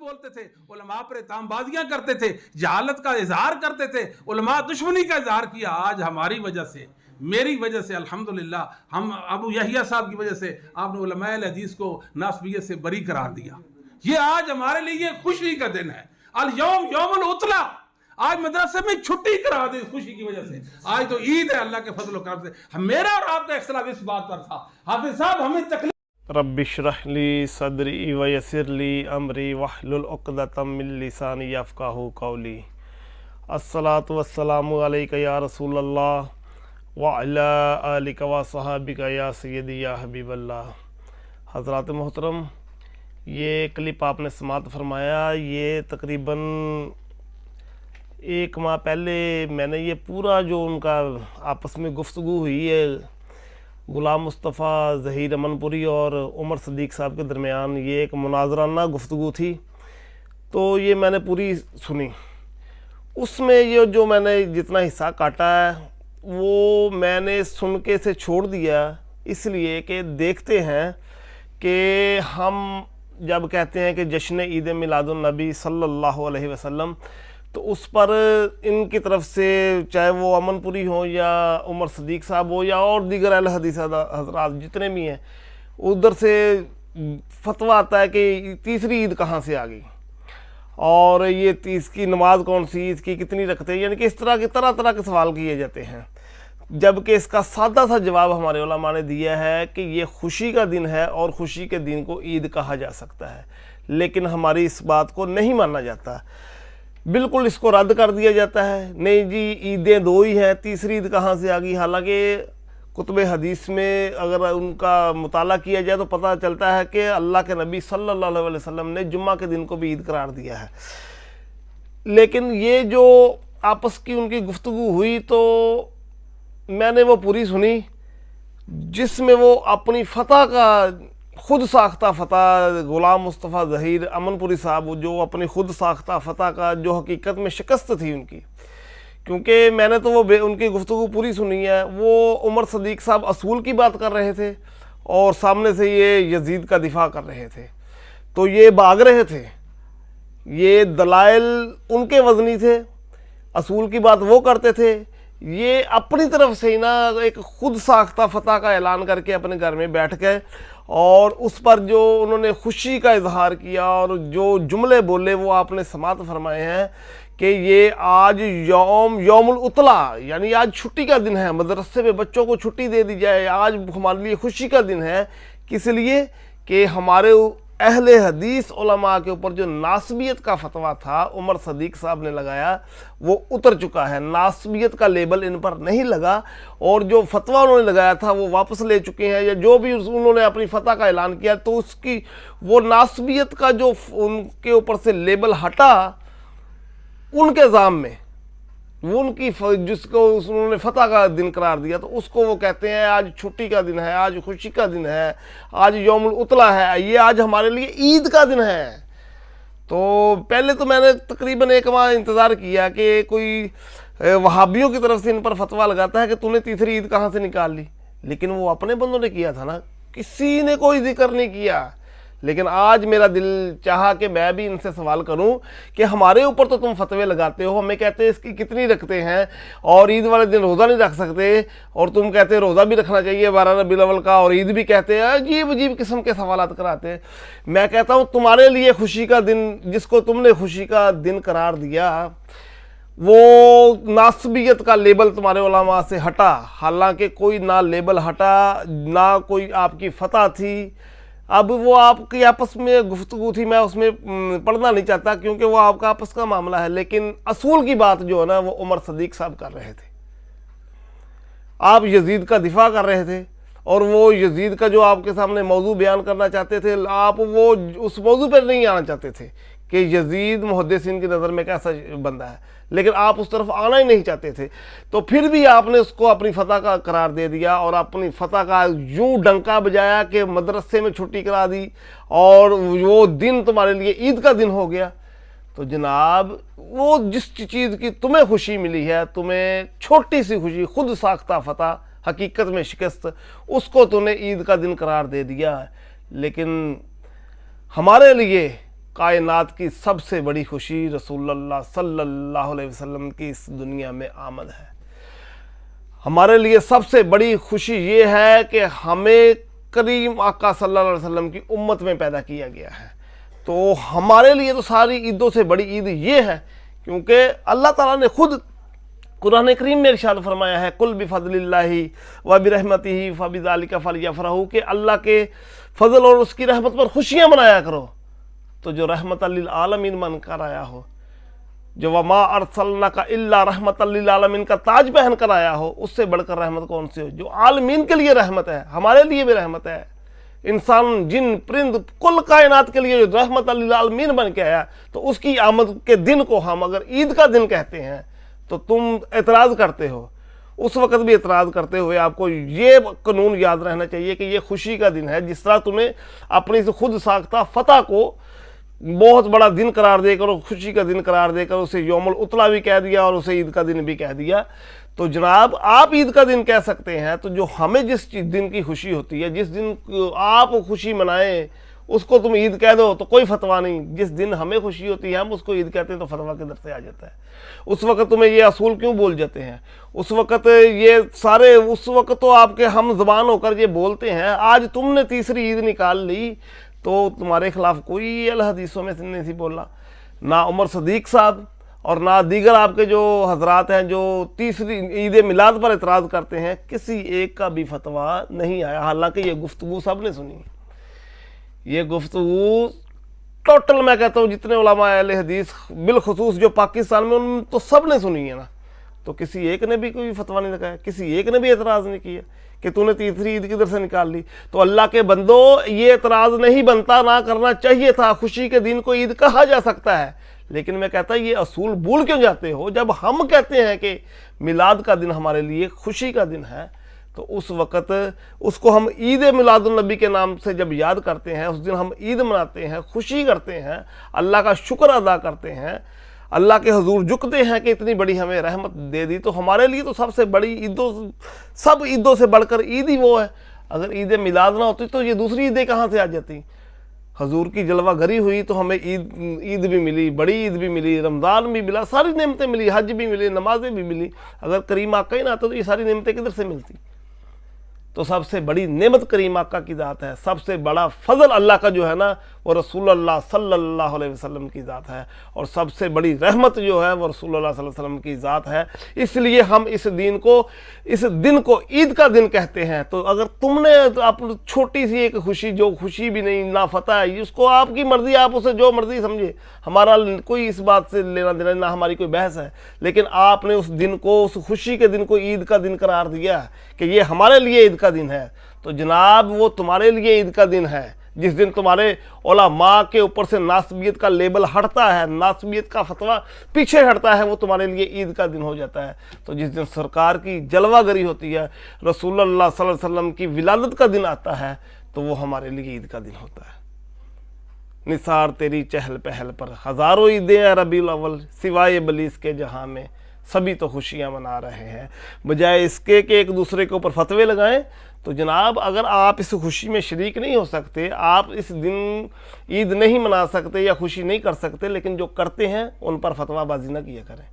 بولتے تھے، علماء پر اتہام بازیاں کرتے تھے، جہالت کا اظہار کرتے تھے، علماء دشمنی کا اظہار کیا. آج ہماری وجہ سے، میری وجہ سے الحمدللہ، ہم ابو یحییٰ صاحب کی وجہ سے آپ نے علماء الحدیث کو ناسبیت سے بری قرار دیا. یہ آج ہمارے لیے خوشی کا دن ہے. الیوم یوم العطلہ، آج مدرسے میں چھٹی کرا دے خوشی کی وجہ سے. آج تو عید ہے اللہ کے فضل و کرم سے. میرا اور آپ کا اختلاف اس بات پر تھا. حافظ صاحب ہمیں تکلیف رب اشرح لی صدری ویسر لی امری واحلل عقدۃ من لسانی یفقہوا قولی. الصلاۃ والسلام علیک یا رسول اللہ وعلی آلک وصحابک یا سیدی یا حبیب اللہ. حضرات محترم، یہ کلپ آپ نے سماعت فرمایا، یہ تقریباً 1 ماہ پہلے میں نے یہ پورا جو ان کا آپس میں گفتگو ہوئی ہے غلام مصطفیٰ ظہیر امن پوری اور عمر صدیق صاحب کے درمیان، یہ ایک مناظرانہ گفتگو تھی، تو یہ میں نے پوری سنی. اس میں یہ جو میں نے جتنا حصہ کاٹا ہے وہ میں نے سن کے سے چھوڑ دیا، اس لیے کہ دیکھتے ہیں کہ ہم جب کہتے ہیں کہ جشن عید میلاد النبی صلی اللہ علیہ وسلم، تو اس پر ان کی طرف سے چاہے وہ امن پوری ہوں یا عمر صدیق صاحب ہو یا اور دیگر اہل حدیث حضرات جتنے بھی ہیں، ادھر سے فتویٰ آتا ہے کہ تیسری عید کہاں سے آ گئی، اور یہ اس کی نماز کون سی، اس کی کتنی رکھتے ہیں، یعنی کہ اس طرح کے طرح کے سوال کیے جاتے ہیں. جبکہ اس کا سادہ سا جواب ہمارے علماء نے دیا ہے کہ یہ خوشی کا دن ہے اور خوشی کے دن کو عید کہا جا سکتا ہے، لیکن ہماری اس بات کو نہیں مانا جاتا. بالکل اس کو رد کر دیا جاتا ہے. نہیں جی، عیدیں 2 ہی ہیں، تیسری عید کہاں سے آ گئی. حالانکہ کتب حدیث میں اگر ان کا مطالعہ کیا جائے تو پتہ چلتا ہے کہ اللہ کے نبی صلی اللہ علیہ وسلم نے جمعہ کے دن کو بھی عید قرار دیا ہے. لیکن یہ جو آپس کی ان کی گفتگو ہوئی تو میں نے وہ پوری سنی، جس میں وہ اپنی فتح کا خود ساختہ فتح غلام مصطفیٰ ظہیر امن پوری صاحب جو اپنی خود ساختہ فتح کا جو حقیقت میں شکست تھی ان کی، کیونکہ میں نے تو وہ ان کی گفتگو پوری سنی ہے. وہ عمر صدیق صاحب اصول کی بات کر رہے تھے اور سامنے سے یہ یزید کا دفاع کر رہے تھے، تو یہ بھاگ رہے تھے. یہ دلائل ان کے وزنی تھے، اصول کی بات وہ کرتے تھے، یہ اپنی طرف سے ہی نا ایک خود ساختہ فتح کا اعلان کر کے اپنے گھر میں بیٹھ گئے، اور اس پر جو انہوں نے خوشی کا اظہار کیا اور جو جملے بولے وہ آپ نے سماعت فرمائے ہیں کہ یہ آج یوم العطلہ، یعنی آج چھٹی کا دن ہے، مدرسے میں بچوں کو چھٹی دے دی جائے، آج ہمارے لیے خوشی کا دن ہے. کس لیے کہ ہمارے اہل حدیث علماء کے اوپر جو ناسبیت کا فتویٰ تھا عمر صدیق صاحب نے لگایا وہ اتر چکا ہے. ناسبیت کا لیبل ان پر نہیں لگا، اور جو فتویٰ انہوں نے لگایا تھا وہ واپس لے چکے ہیں، یا جو بھی انہوں نے اپنی فتح کا اعلان کیا تو اس کی وہ ناسبیت کا جو ان کے اوپر سے لیبل ہٹا ان کے ذام میں، وہ ان کی جس کو انہوں نے فتح کا دن قرار دیا تو اس کو وہ کہتے ہیں آج چھٹی کا دن ہے، آج خوشی کا دن ہے، آج یوم العطلہ ہے، یہ آج ہمارے لیے عید کا دن ہے. تو پہلے تو میں نے تقریباً 1 ماہ انتظار کیا کہ کوئی وہابیوں کی طرف سے ان پر فتویٰ لگاتا ہے کہ تو نے تیسری عید کہاں سے نکال لی، لیکن وہ اپنے بندوں نے کیا تھا نا، کسی نے کوئی ذکر نہیں کیا. لیکن آج میرا دل چاہا کہ میں بھی ان سے سوال کروں کہ ہمارے اوپر تو تم فتوے لگاتے ہو، ہمیں کہتے ہیں اس کی کتنی رکھتے ہیں، اور عید والے دن روزہ نہیں رکھ سکتے، اور تم کہتے ہیں روزہ بھی رکھنا چاہیے 12 ربیع الاول کا، اور عید بھی کہتے ہیں. عجیب عجیب قسم کے سوالات کراتے ہیں. میں کہتا ہوں تمہارے لیے خوشی کا دن جس کو تم نے خوشی کا دن قرار دیا، وہ ناسبیت کا لیبل تمہارے علماء سے ہٹا، حالانکہ کوئی نہ لیبل ہٹا نہ کوئی آپ کی فتح تھی. اب وہ آپ کی آپس میں گفتگو تھی، میں اس میں پڑھنا نہیں چاہتا کیونکہ وہ آپ کا آپس کا معاملہ ہے، لیکن اصول کی بات جو ہے نا وہ عمر صدیق صاحب کر رہے تھے. آپ یزید کا دفاع کر رہے تھے، اور وہ یزید کا جو آپ کے سامنے موضوع بیان کرنا چاہتے تھے، آپ وہ اس موضوع پر نہیں آنا چاہتے تھے کہ یزید محدثین کی نظر میں کیسا بندہ ہے، لیکن آپ اس طرف آنا ہی نہیں چاہتے تھے. تو پھر بھی آپ نے اس کو اپنی فتح کا قرار دے دیا، اور اپنی فتح کا یوں ڈنکا بجایا کہ مدرسے میں چھٹی کرا دی، اور وہ دن تمہارے لیے عید کا دن ہو گیا. تو جناب وہ جس چیز کی تمہیں خوشی ملی ہے، تمہیں چھوٹی سی خوشی، خود ساختہ فتح، حقیقت میں شکست، اس کو تم نے عید کا دن قرار دے دیا. لیکن ہمارے لیے کائنات کی سب سے بڑی خوشی رسول اللہ صلی اللہ علیہ وسلم کی اس دنیا میں آمد ہے۔ ہمارے لیے سب سے بڑی خوشی یہ ہے کہ ہمیں کریم آقا صلی اللہ علیہ وسلم کی امت میں پیدا کیا گیا ہے۔ تو ہمارے لیے تو ساری عیدوں سے بڑی عید یہ ہے، کیونکہ اللہ تعالیٰ نے خود قرآن کریم میں ارشاد فرمایا ہے قل بفضل اللہ وبرحمتہ فبذلک فلیفرحوا، کہ اللہ کے فضل اور اس کی رحمت پر خوشیاں منایا کرو۔ تو جو رحمت للعالمین من کر آیا ہو، جو وما ارسلناک الا رحمت للعالمین کا تاج پہن کر آیا ہو، اس سے بڑھ کر رحمت کون سی ہو؟ جو عالمین کے لیے رحمت ہے، ہمارے لیے بھی رحمت ہے، انسان جن پرند کل کائنات کے لیے جو رحمت للعالمین بن کے آیا، تو اس کی آمد کے دن کو ہم اگر عید کا دن کہتے ہیں تو تم اعتراض کرتے ہو۔ اس وقت بھی اعتراض کرتے ہوئے آپ کو یہ قانون یاد رہنا چاہیے کہ یہ خوشی کا دن ہے۔ جس طرح تمہیں اپنی سے خود ساختہ فتح کو بہت بڑا دن قرار دے کر اور خوشی کا دن قرار دے کر اسے یوم الاطلاع بھی کہہ دیا اور اسے عید کا دن بھی کہہ دیا، تو جناب آپ عید کا دن کہہ سکتے ہیں۔ تو جو ہمیں جس دن کی خوشی ہوتی ہے، جس دن آپ خوشی منائیں، اس کو تم عید کہہ دو تو کوئی فتویٰ نہیں۔ جس دن ہمیں خوشی ہوتی ہے ہم اس کو عید کہتے ہیں تو فتویٰ کدھر سے آ جاتا ہے؟ اس وقت تمہیں یہ اصول کیوں بول جاتے ہیں؟ اس وقت یہ سارے اس وقت تو آپ کے ہم زبان ہو کر یہ بولتے ہیں۔ آج تم نے تیسری عید نکال لی تو تمہارے خلاف کوئی الحدیثوں میں سے نہیں سی بولا، نہ عمر صدیق صاحب اور نہ دیگر آپ کے جو حضرات ہیں جو تیسری عید میلاد پر اعتراض کرتے ہیں، کسی ایک کا بھی فتویٰ نہیں آیا۔ حالانکہ یہ گفتگو سب نے سنی ہے، یہ گفتگو ٹوٹل میں کہتا ہوں جتنے علماء اہل حدیث بالخصوص جو پاکستان میں، ان تو سب نے سنی ہے نا۔ تو کسی ایک نے بھی کوئی فتویٰ نہیں لگایا، کسی ایک نے بھی اعتراض نہیں کیا کہ تو نے تیسری عید کدھر سے نکال لی۔ تو اللہ کے بندو، یہ اعتراض نہیں بنتا، نہ کرنا چاہیے تھا۔ خوشی کے دن کو عید کہا جا سکتا ہے، لیکن میں کہتا یہ اصول بھول کیوں جاتے ہو؟ جب ہم کہتے ہیں کہ میلاد کا دن ہمارے لیے خوشی کا دن ہے، تو اس وقت اس کو ہم عید میلاد النبی کے نام سے جب یاد کرتے ہیں، اس دن ہم عید مناتے ہیں، خوشی کرتے ہیں، اللہ کا شکر ادا کرتے ہیں، اللہ کے حضور جھکتے ہیں کہ اتنی بڑی ہمیں رحمت دے دی، تو ہمارے لیے تو سب سے بڑی سب عیدوں سے بڑھ کر عید ہی وہ ہے۔ اگر عید میلاد نہ ہوتی تو یہ دوسری عیدیں کہاں سے آ جاتی؟ حضور کی جلوہ گری ہوئی تو ہمیں عید بھی ملی، بڑی عید بھی ملی، رمضان بھی ملا، ساری نعمتیں ملی، حج بھی ملی، نمازیں بھی ملی۔ اگر کریم آقا ہی نہ آتا تو یہ ساری نعمتیں کدھر سے ملتی؟ تو سب سے بڑی نعمت کریم آقا کی ذات ہے، سب سے بڑا فضل اللہ کا جو ہے نا وہ رسول اللہ صلی اللہ علیہ وسلم کی ذات ہے، اور سب سے بڑی رحمت جو ہے وہ رسول اللہ صلی اللہ علیہ وسلم کی ذات ہے۔ اس لیے ہم اس دن کو عید کا دن کہتے ہیں۔ تو اگر تم نے اپنی چھوٹی سی ایک خوشی، جو خوشی بھی نہیں، نہ فتح ہے، اس کو آپ کی مرضی، آپ اسے جو مرضی سمجھے، ہمارا کوئی اس بات سے لینا دینا، نہ ہماری کوئی بحث ہے، لیکن آپ نے اس دن کو، اس خوشی کے دن کو عید کا دن قرار دیا کہ یہ ہمارے لیے عید کا دن ہے۔ تو جناب وہ تمہارے لیے عید کا دن ہے جس دن تمہارے علماء کے اوپر سے ناسبیت کا لیبل ہٹتا ہے، ناسبیت کا فتویٰ پیچھے ہٹتا ہے، وہ تمہارے لیے عید کا دن ہو جاتا ہے۔ تو جس دن سرکار کی جلوہ گری ہوتی ہے، رسول اللہ صلی اللہ علیہ وسلم کی ولادت کا دن آتا ہے، تو وہ ہمارے لیے عید کا دن ہوتا ہے۔ نثار تیری چہل پہل پر ہزاروں عیدیں ہیں ربیع الاول، سوائے ابلیس کے جہاں میں سبھی تو خوشیاں منا رہے ہیں۔ بجائے اس کے کہ ایک دوسرے کے اوپر فتوے لگائیں، تو جناب اگر آپ اس خوشی میں شریک نہیں ہو سکتے، آپ اس دن عید نہیں منا سکتے یا خوشی نہیں کر سکتے، لیکن جو کرتے ہیں ان پر فتویٰ بازی نہ کیا کریں۔